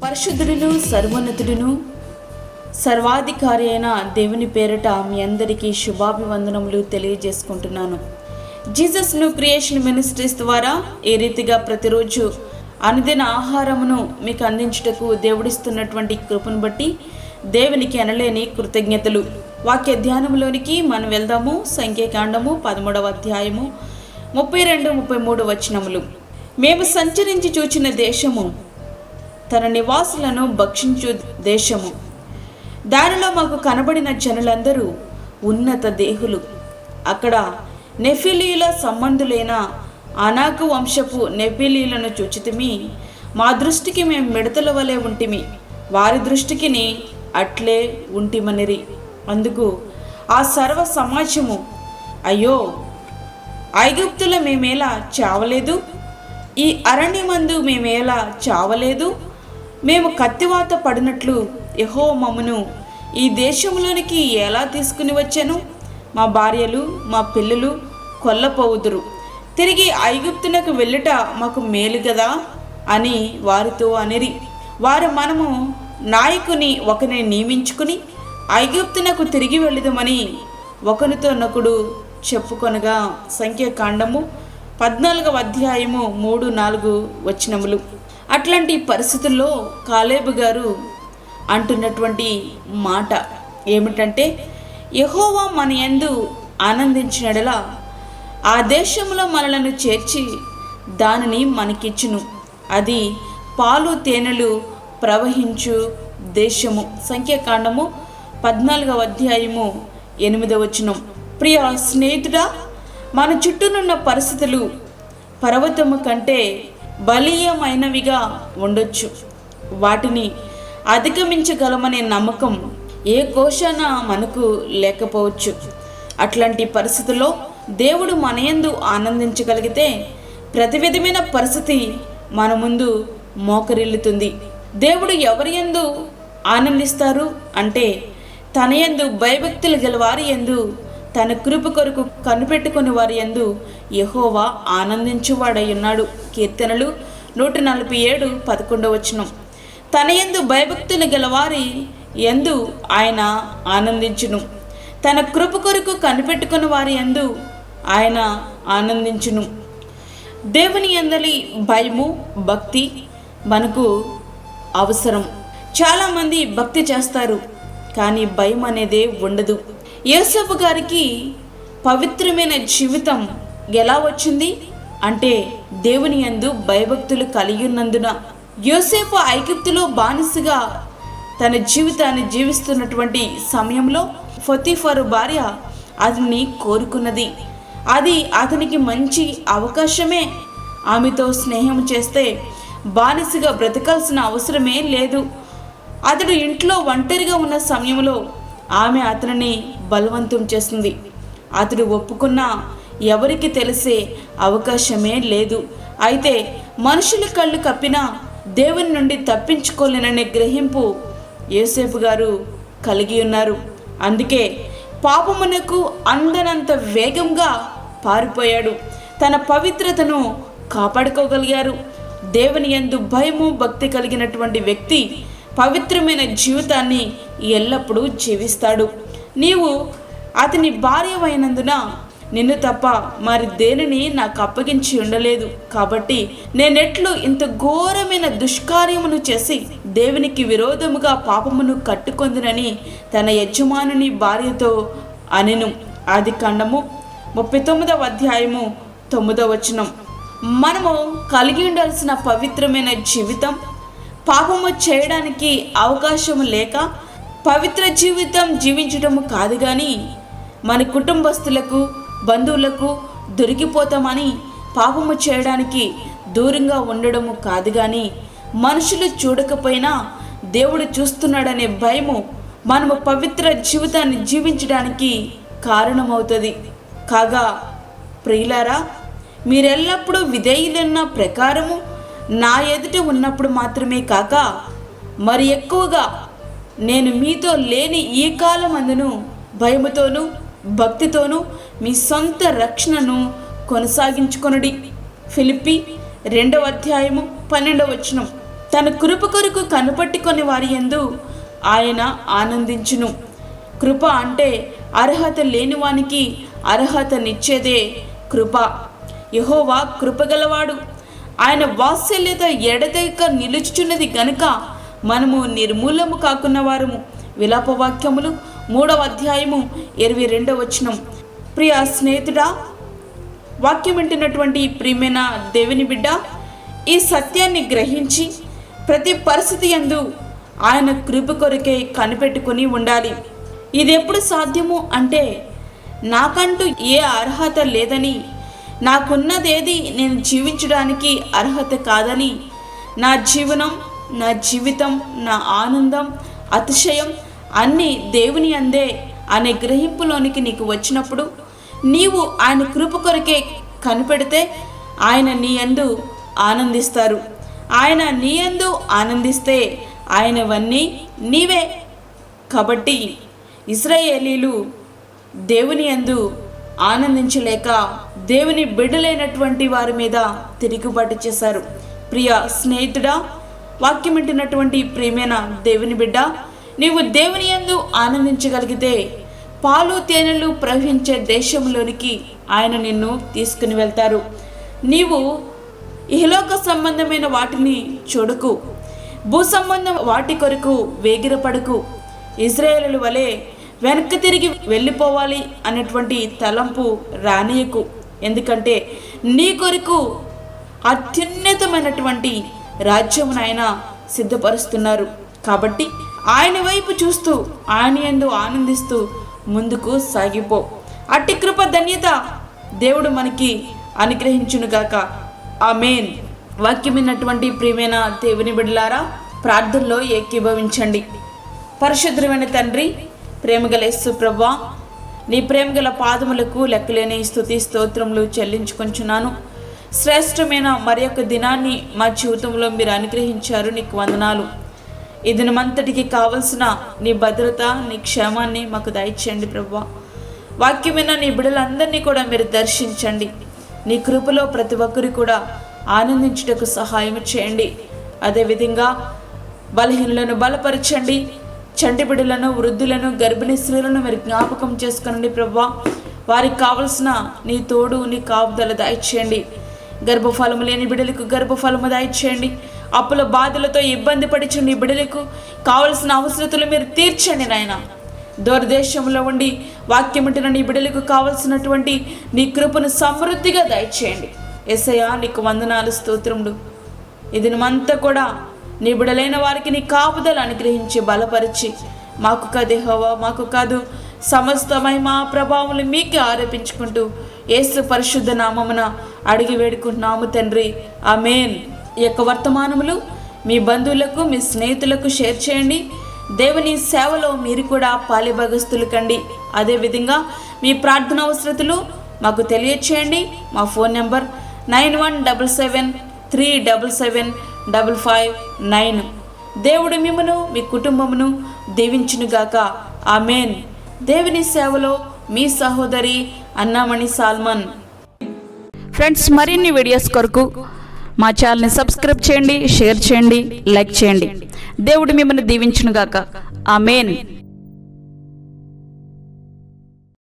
పరిశుద్ధుడును సర్వోన్నతుడును సర్వాధికారి అయిన దేవుని పేరిట మీ అందరికీ శుభాభివందనములు తెలియజేసుకుంటున్నాను. జీసస్ న్యూ క్రియేషన్ మినిస్ట్రీస్ ద్వారా ఈ రీతిగా ప్రతిరోజు అనుదిన ఆహారమును మీకు అందించుటకు దేవుడిస్తున్నటువంటి కృపను బట్టి దేవునికి అనలేని కృతజ్ఞతలు. వాక్య ధ్యానంలోనికి మనం వెళ్దాము. సంఖ్యాకాండము 13వ అధ్యాయము 32-33 వచనములు. మేము సంచరించి చూచిన దేశము తన నివాసులను భక్షించు దేశము. దానిలో మాకు కనబడిన జనులందరూ ఉన్నత దేహులు. అక్కడ నెఫిలీల సంబంధులైన అనాకు వంశపు నెఫిలీలను చూచితిమి. మా దృష్టికి మేము మిడతల వలె ఉంటిమి, వారి దృష్టికిని అట్లే ఉంటిమనిరి. అందుకు ఆ సర్వ సమాజము, అయ్యో, ఐగుప్తుల మేమేలా చావలేదు, ఈ అరణ్యమందు మేమేలా చావలేదు, మేము కత్తివాత పడినట్లు యెహోవా మమ్మను ఈ దేశంలోనికి ఎలా తీసుకుని వచ్చాను, మా భార్యలు మా పిల్లలు కొల్లపోవుదురు, తిరిగి ఐగుప్తునకు వెళ్ళుట మాకు మేలు కదా అని వారితో అనిరి. వారు, మనము నాయకుని ఒకరిని నియమించుకుని ఐగుప్తునకు తిరిగి వెళ్ళుదామని ఒకరితోనొకడు చెప్పుకొనగా. సంఖ్యాకాండము 14వ అధ్యాయము 3-4 వచనములు. అట్లాంటి పరిస్థితుల్లో కాలేబు గారు అంటున్నటువంటి మాట ఏమిటంటే, యెహోవా మన యందు ఆనందించినడలా ఆ దేశంలో మనలను చేర్చి దానిని మనకిచ్చును, అది పాలు తేనెలు ప్రవహించు దేశము. సంఖ్యాకాండము 14వ అధ్యాయము 8వ వచనం. ప్రియ స్నేహితుడా, మన చుట్టూనున్న పరిస్థితులు పర్వతము కంటే బలీయమైనవిగా ఉండొచ్చు. వాటిని అధిగమించగలమనే నమ్మకం ఏ కోశాన మనకు లేకపోవచ్చు. అట్లాంటి పరిస్థితుల్లో దేవుడు మన యందు ఆనందించగలిగితే ప్రతి విధమైన పరిస్థితి మన ముందు మోకరిల్లుతుంది. దేవుడు ఎవరి యందు ఆనందిస్తారు అంటే, తన యందు భయభక్తులు గల వారి యందు, తన కృప కొరకు కనిపెట్టుకుని వారి యందు యెహోవా ఆనందించువాడై ఉన్నాడు. కీర్తనలు 147:11 వచనం. తన యందు భయభక్తులు గలవారి యందు ఆయన ఆనందించును, తన కృప కొరకు కనిపెట్టుకుని వారి యందు ఆయన ఆనందించును. దేవుని యందలి భయము, భక్తి మనకు అవసరం. చాలామంది భక్తి చేస్తారు, కానీ భయం అనేదే ఉండదు. యోసేపు గారికి పవిత్రమైన జీవితం ఎలా వచ్చింది అంటే, దేవుని యందు భయభక్తులు కలిగి ఉన్నందున. యోసేపు ఐగుప్తులో బానిసగా తన జీవితాన్ని జీవిస్తున్నటువంటి సమయంలో పొతీఫరు భార్య అతన్ని కోరుకున్నది. అది అతనికి మంచి అవకాశమే. ఆమెతో స్నేహం చేస్తే బానిసగా బ్రతకాల్సిన అవసరమే లేదు. అతడు ఇంట్లో ఒంటరిగా ఉన్న సమయంలో ఆమె అతనిని బలవంతం చేసింది. అతడు ఒప్పుకున్నా ఎవరికి తెలిసే అవకాశమే లేదు. అయితే మనుషుల కళ్ళు కప్పినా దేవుని నుండి తప్పించుకోలేననే గ్రహింపు యోసేపు గారు కలిగి ఉన్నారు. అందుకే పాపమునకు అందనంత వేగంగా పారిపోయాడు. తన పవిత్రతను కాపాడుకోగలిగారు. దేవుని యందు భయము, భక్తి కలిగినటువంటి వ్యక్తి పవిత్రమైన జీవితాన్ని ఎల్లప్పుడూ జీవిస్తాడు. నీవు అతని భార్యవైనందున నిన్ను తప్ప మరి దేనిని నాకు అప్పగించి ఉండలేదు, కాబట్టి నేనెట్లు ఇంత ఘోరమైన దుష్కార్యమును చేసి దేవునికి విరోధముగా పాపమును కట్టుకొందునని తన యజమానుని భార్యతో అనెను. ఆదికాండము 39వ అధ్యాయము 9వ వచనం. మనము కలిగి ఉండాల్సిన పవిత్రమైన జీవితం, పాపము చేయడానికి అవకాశం లేక పవిత్ర జీవితం జీవించటము కాదు, కానీ మన కుటుంబస్తులకు, బంధువులకు దొరికిపోతామని పాపము చేయడానికి దూరంగా ఉండడము కాదు, కానీ మనుషులు చూడకపోయినా దేవుడు చూస్తున్నాడనే భయము మనము పవిత్ర జీవితాన్ని జీవించడానికి కారణమవుతుంది. కాగా ప్రియులారా, మీరెల్లప్పుడూ విధేయులన్న ప్రకారము నా ఎదుట ఉన్నప్పుడు మాత్రమే కాక మరి ఎక్కువగా నేను మీతో లేని ఈ కాలమందును భయముతోనూ భక్తితోనూ మీ సొంత రక్షణను కొనసాగించుకొనుడి. ఫిలిప్పీ 2వ అధ్యాయము 12వ వచనం. తన కృప కొరకు కనుపట్టుకొని వారి యందు ఆయన ఆనందించును. కృప అంటే అర్హత లేని వానికి అర్హతనిచ్చేదే కృప. యెహోవా కృపగలవాడు, ఆయన వాత్సల్యత ఎడతెగక నిలుచుచున్నది గనుక మనము నిర్మూలము కాకున్న వారము. విలాపవాక్యములు 3వ అధ్యాయము 22వ వచనం. ప్రియ స్నేహితుడా, వాక్యం వింటున్నటువంటి ప్రియమైన దేవుని బిడ్డ, ఈ సత్యాన్ని గ్రహించి ప్రతి పరిస్థితి యందు ఆయన కృప కొరకే కనిపెట్టుకుని ఉండాలి. ఇది ఎప్పుడు సాధ్యము అంటే, నాకంటూ ఏ అర్హత లేదని, నాకున్నదేది నేను జీవించడానికి అర్హత కాదని, నా జీవనం, నా జీవితం, నా ఆనందం, అతిశయం అన్నీ దేవుని అందే అనే గ్రహింపులోనికి నీకు వచ్చినప్పుడు నీవు ఆయన కృప కొరకే కనిపెడితే ఆయన నీ యందు ఆనందిస్తారు. ఆయన నీ యందు ఆనందిస్తే ఆయనవన్నీ నీవే. కాబట్టి ఇశ్రాయేలీలు దేవుని యందు ఆనందించలేక దేవుని బిడ్డలైనటువంటి వారి మీద తిరుగుబాటు చేశారు. ప్రియ స్నేహితుడా, వాక్యం వింటున్నటువంటి ప్రియమైన దేవుని బిడ్డ, నీవు దేవుని యందు ఆనందించగలిగితే పాలు తేనెలు ప్రవహించే దేశంలోనికి ఆయన నిన్ను తీసుకుని వెళ్తారు. నీవు ఇహలోక సంబంధమైన వాటిని చూడకు, భూ సంబంధం వాటి కొరకు వేగిరపడకు. ఇశ్రాయేలు వలె వెనక్కి తిరిగి వెళ్ళిపోవాలి అనేటువంటి తలంపు రానియకు. ఎందుకంటే నీ కొరకు అత్యున్నతమైనటువంటి రాజ్యమును ఆయన సిద్ధపరుస్తున్నారు. కాబట్టి ఆయన వైపు చూస్తూ ఆయన యందు ఆనందిస్తూ ముందుకు సాగిపో. అట్టి కృప ధన్యత దేవుడు మనకి అనుగ్రహించునుగాక. ఆమేన్. వాక్యం విన్నటువంటి ప్రియమైన దేవుని బిడ్డలారా, ప్రార్థనలో ఏకీభవించండి. పరిశుద్ధమైన తండ్రి, ప్రేమగల యేసు ప్రభువా, నీ ప్రేమగల పాదములకు లెక్కలేని స్తుతి స్తోత్రములు చెల్లించుకొంచున్నాను. శ్రేష్టమైన మరి యొక్క దినాన్ని మా జీవితంలో మీరు అనుగ్రహించారు, నీకు వందనాలు. ఈ దినమంతటికి కావలసిన నీ భద్రత, నీ క్షేమాన్ని మాకు దయచేయండి ప్రభువా. వాక్యమైన నీ బిడ్డలందరినీ కూడా మీరు దర్శించండి. నీ కృపలో ప్రతి ఒక్కరు కూడా ఆనందించుటకు సహాయం చేయండి. అదేవిధంగా బలహీనులను బలపరచండి. చంటి బిడ్డలను, వృద్ధులను, గర్భిణీ స్త్రీలను మీరు జ్ఞాపకం చేసుకునండి ప్రభువా. వారికి కావలసిన నీ తోడు, నీ కాపుదల దయచేయండి. గర్భఫలము లేని బిడ్డలకు గర్భఫలము దయచేయండి. అప్పుల బాధలతో ఇబ్బంది పడిచిన నీ బిడ్డలకు కావలసిన అవసరతలు మీరు తీర్చండి నాయన. దూరదేశంలో ఉండి వాక్యం వింటున్న నీ బిడ్డలకు కావలసినటువంటి నీ కృపను సమృద్ధిగా దయచేయండి. యేసయ్యా, నీకు వందనాలు, స్తోత్రములు. ఈ దినమంతా కూడా నీ బిడ్డలైన వారికి నీ కాపుదలు అనుగ్రహించి బలపరిచి, మాకు కాదు యెహోవా, మాకు కాదు, సమస్తమై మా ప్రభావములు మీకే ఆరోపించుకుంటూ యేసు పరిశుద్ధ నామమున అడిగి వేడుకుంటున్నాము తండ్రి. ఆమేన్. ఈ యొక్క వర్తమానములు మీ బంధువులకు, మీ స్నేహితులకు షేర్ చేయండి. దేవుని సేవలో మీరు కూడా పాలిభాగస్తులు కండి. అదేవిధంగా మీ ప్రార్థన అవసరతలు మాకు తెలియచేయండి. మా ఫోన్ నెంబర్ 9177377559. దేవుడు మిమ్మను, మీ కుటుంబమును దీవించునుగాక. ఆమేన్. దేవుని సేవలో మీ సహోదరి అన్నామణి సాల్మన్. ఫ్రెండ్స్, మరిన్ని వీడియోస్ కొరకు మా ఛానల్ని సబ్స్క్రైబ్ చేయండి, షేర్ చేయండి, లైక్ చేయండి. దేవుడు మిమ్మల్ని దీవించునుగాక. ఆమేన్.